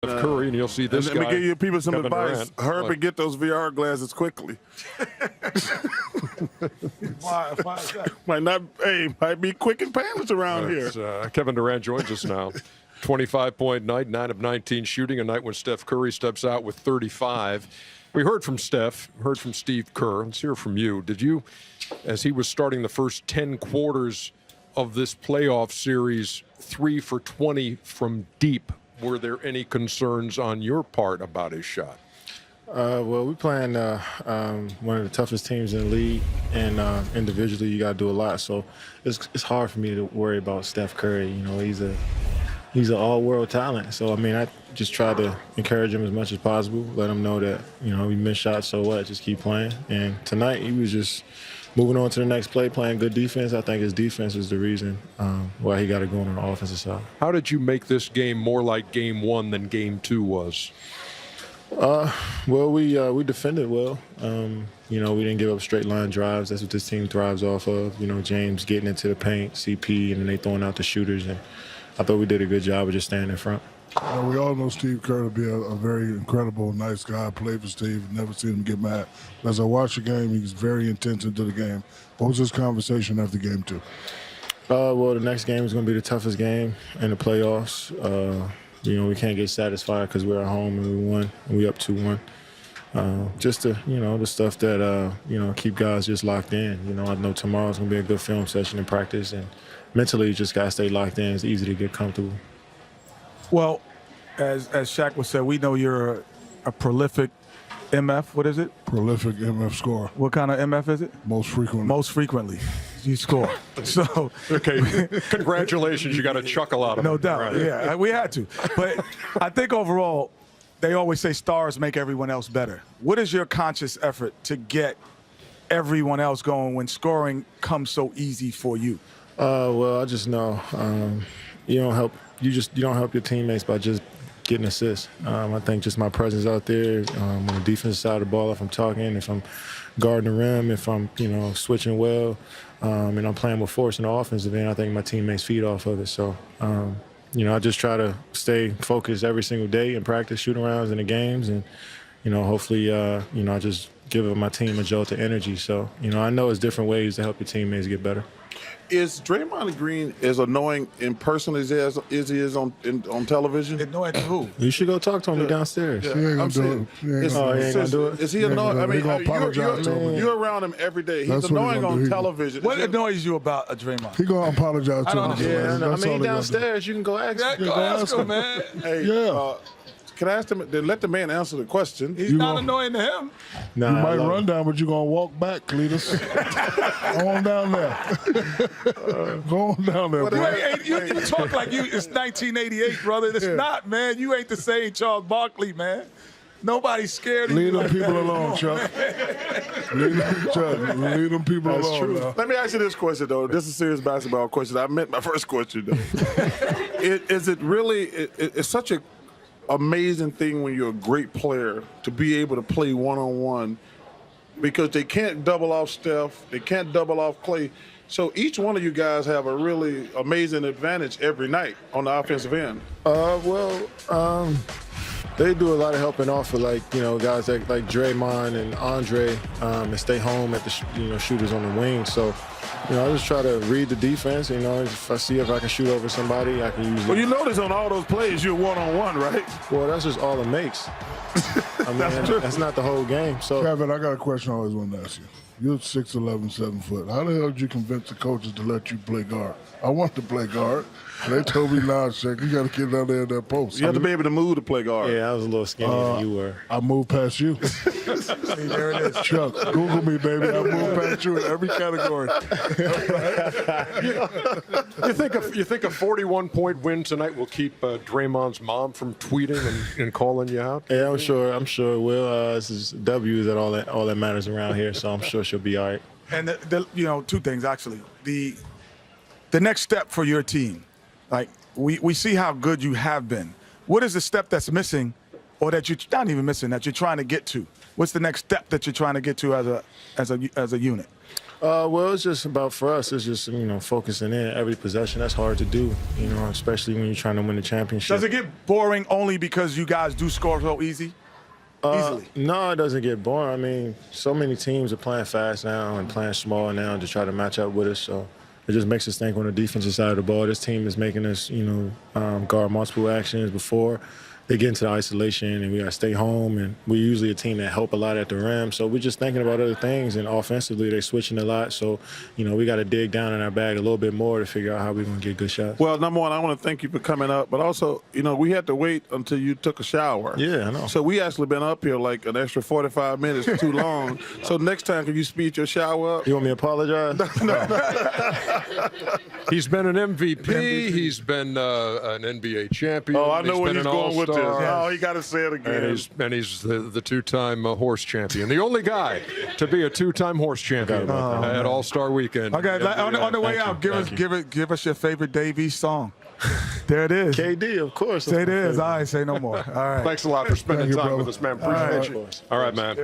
Curry, and you'll see this guy. Let me give you people some Kevin advice. Durant. Hurry and get those VR glasses quickly. Why is that? Might be quick and painless around here. Kevin Durant joins us now. 25-point night, 9 of 19 shooting, a night when Steph Curry steps out with 35. We heard from Steph, heard from Steve Kerr. Let's hear from you. Did you, as he was starting the first 10 quarters of this playoff series, 3 for 20 from deep, were there any concerns on your part about his shot? Well, we're playing one of the toughest teams in the league, and individually you got to do a lot. So it's hard for me to worry about Steph Curry. You know, he's an all-world talent. So, I mean, I just try to encourage him as much as possible, let him know that, you know, he missed shots, so what, just keep playing. And tonight he was just moving on to the next play, playing good defense. I think his defense was the reason why he got it going on the offensive side. How did you make this game more like Game 1 than Game 2 was? Well, we defended well. You know, we didn't give up straight line drives. That's what this team thrives off of. You know, James getting into the paint, CP, and then they throwing out the shooters. And I thought we did a good job of just staying in front. We all know Steve Kerr to be a very incredible, nice guy. Played for Steve. Never seen him get mad. As I watched the game, he was very intense into the game. What was his conversation after Game 2? Well, the next game is going to be the toughest game in the playoffs. You know, we can't get satisfied because we're at home and we won. And we up 2-1. Just to, you know, the stuff that, you know, keep guys just locked in. You know, I know tomorrow's going to be a good film session in practice, and mentally you just got to stay locked in. It's easy to get comfortable. Well, as Shaq would say, we know you're a prolific MF. What is it? Prolific MF scorer. What kind of MF is it? Most frequently. Most frequently. You score. So okay, congratulations. You got a chuckle out of it. No doubt. Right. Yeah, we had to. But I think overall, they always say stars make everyone else better. What is your conscious effort to get everyone else going when scoring comes so easy for you? Well, I just know you don't help your teammates by just getting assists. I think just my presence out there on the defensive side of the ball, if I'm talking, if I'm guarding the rim, if I'm, you know, switching well, and I'm playing with force in the offensive end, I think my teammates feed off of it. So, you know, I just try to stay focused every single day in practice, shooting arounds in the games, and, you know, hopefully, you know, I just give my team a jolt of energy. So, you know, I know it's different ways to help your teammates get better. Is Draymond Green as annoying in person as he is on television? Annoying to who? You should go talk to him He downstairs. ain't going to do it. He ain't gonna do it? Is he annoying? I mean, you're around him every day. He's That's what annoying on television. What annoys you about a Draymond? He going to apologize to him. Yeah, I mean, downstairs, you can go ask him. Go ask him, man. Hey, Yeah. can I ask him? Then let the man answer the question. He's not annoying to him. You might run down, but you're going to walk back, Cletus. Go on down there. Go on down there, bro. You talk like it's 1988, brother. It's not, man. You ain't the same Charles Barkley, man. Nobody's scared of Leave you. them people alone, Chuck. Leave them people alone. True. Now. Let me ask you this question, though. This is a serious basketball question. I meant my first question, though. Is it really? It's such a amazing thing when you're a great player to be able to play one-on-one, because they can't double off Steph, they can't double off Clay. So each one of you guys have a really amazing advantage every night on the offensive end. They do a lot of helping off of, like, you know, guys like Draymond and Andre, and stay home at the shooters on the wing. So, you know, I just try to read the defense. You know, if I see if I can shoot over somebody, I can use it. Well, you notice on all those plays you're one-on-one, right? Well, that's just all it makes. I mean, that's not the whole game. So, Kevin, I got a question I always want to ask you. You're 6'11", 7 foot. How the hell did you convince the coaches to let you play guard? I want to play guard. And they told me, nah, Shaq, you got to get down there in that post. You have to be able to move to play guard. yeah, I was a little skinnier than you were. I moved past you. See, there it is. Chuck, Google me, baby. I moved past you in every category. You think a 41-point win tonight will keep Draymond's mom from tweeting and calling you out? Yeah, I'm sure it will. This is W's at all that matters around here, so I'm sure she'll be all right. And you know, two things actually. The next step for your team, like we see how good you have been. What is the step that's missing, or that you're not even missing, that you're trying to get to? What's the next step that you're trying to get to as a unit? Well, it's just about for us. It's just focusing in every possession. That's hard to do, especially when you're trying to win the championship. Does it get boring only because you guys do score so easily? No, it doesn't get boring. I mean, so many teams are playing fast now and playing small now to try to match up with us. So it just makes us think on the defensive side of the ball. This team is making us, guard multiple actions before they get into the isolation, and we got to stay home. And we're usually a team that help a lot at the rim. So we're just thinking about other things. And offensively, they're switching a lot. So, we got to dig down in our bag a little bit more to figure out how we're going to get good shots. Well, number one, I want to thank you for coming up, but also, we had to wait until you took a shower. Yeah, I know. So we actually been up here like an extra 45 minutes too long. So next time, can you speed your shower up? You want me to apologize? He's been an MVP. He's been an NBA champion. Oh, I know where he's going with this. All-Star. Oh, he got to say it again. And he's the two-time horse champion. The only guy to be a two-time horse champion at All-Star Weekend. Okay, on the way out, give us your favorite Dave East song. There it is. KD, of course. Say it is. All right, say no more. All right. Thanks a lot for spending Thank you, time brother. with us, man. Appreciate you. All right, man.